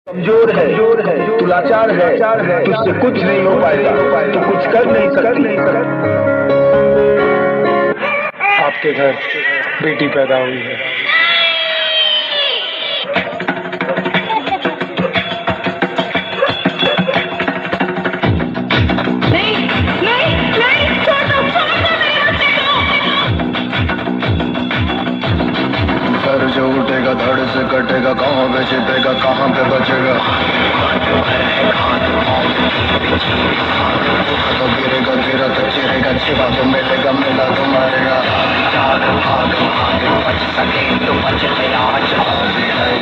कमजोर है, तू लाचार है, तुझसे कुछ नहीं हो पाएगा, तू कुछ कर नहीं सकती। आपके घर बेटी पैदा हुई है। सर जो उठेगा धड़ से कटेगा, कहाँ पे छिपेगा, कहाँ पे बचेगा। तो गिरेगा गिरा तो चिरेगा, छिपा तो मिलेगा, मिला तो मारेगा। बच सके तो बच ले आज,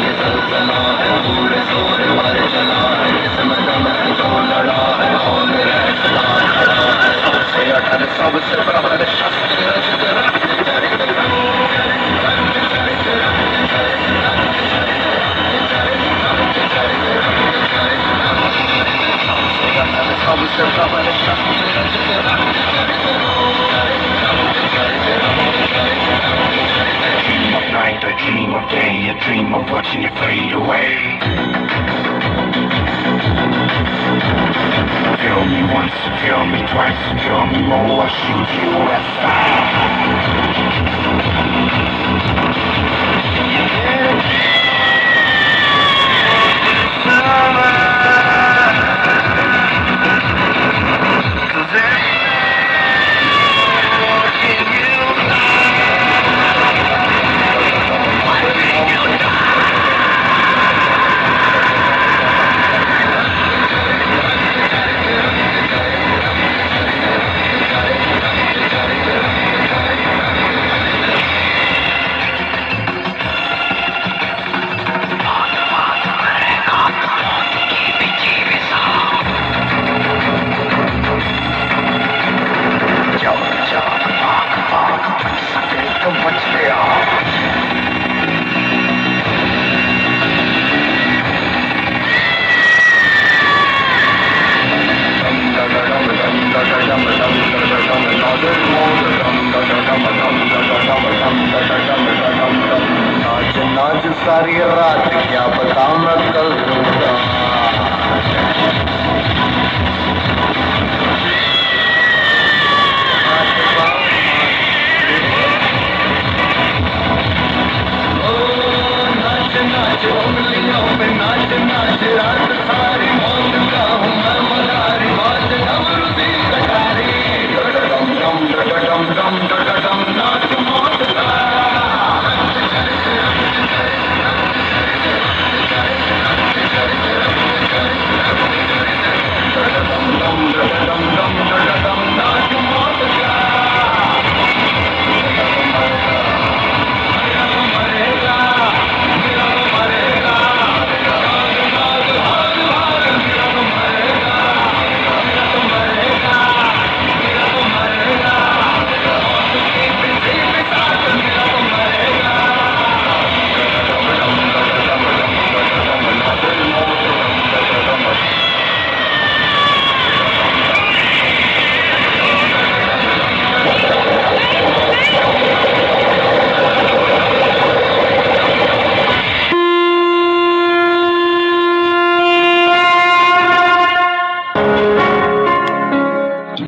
ये सल्तना है, पूरे सोरे मारे चला है, इसमें दम है जो लड़ा है, और मेरा इस्लाम खड़ा है, सबसे अटल सबसे प्रबल शस्त्र सबसे प्रबल Of night, I dream of day, I dream of watching you fade away. Feel me once, feel me twice, feel me more, I'll shoot you aside. नाच सारी रात क्या पता मैं कल दूंगा। नाच नाच उंगलियों पे नाच नाच, रात सारी मौज का हूँ मैं मदारी, बाज डमरू दी कटारी, डम डम डम डम डम नाच मौज का।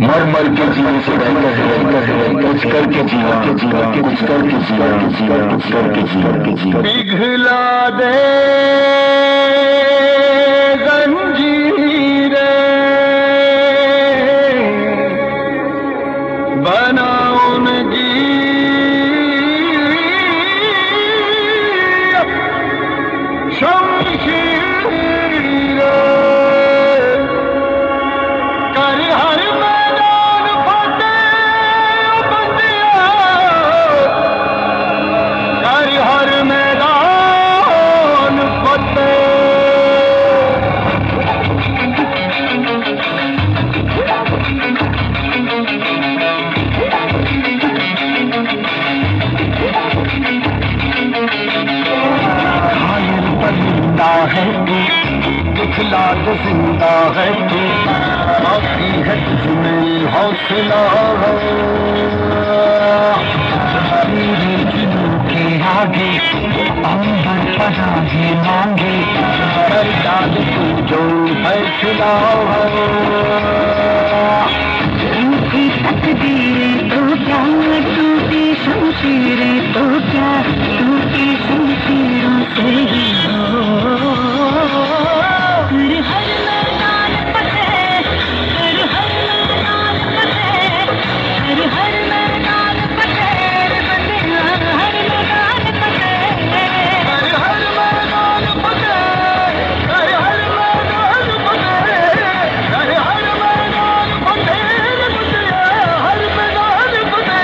मर मर के जीने से बेहतर है कुछ करके जीना, कुछ करके जीना, कुछ करके जीना। पिघला दे जंजीरें, बना उनकी शमशीरें, कर हर मैदान फतेह बंदिया, कर हर मैदान फतेह। घायल परिंदा है तू, दिखला दे जिंदा है तू, बाकी है तुझमें हौसला है। के आगे अंबर परागे मांगे, पर डाल तू जो फैसला है। टूटी तकदीरें तो क्या, टूटी शमशीरें तो क्या, टूटी शमशीरों से ही हो। हर मैदान फतेह, हर मैदान फतेह, हर मैदान फतेह, बंदिया हर मैदान फतेह, हर मैदान फतेह, हर मैदान फतेह, हर मैदान फतेह, हर मैदान फतेह।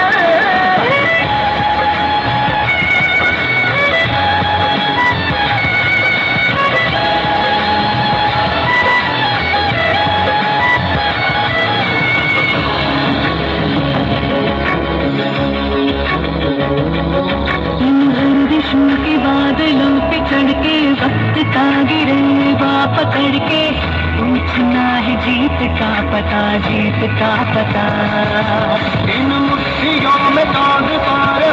गर्दिशों के बादलों पे चढ़ के वक्त का गिरेबा पकड़ के पूछना है जीत का पता, जीत का पता। इन मुट्ठियों में ताज तारे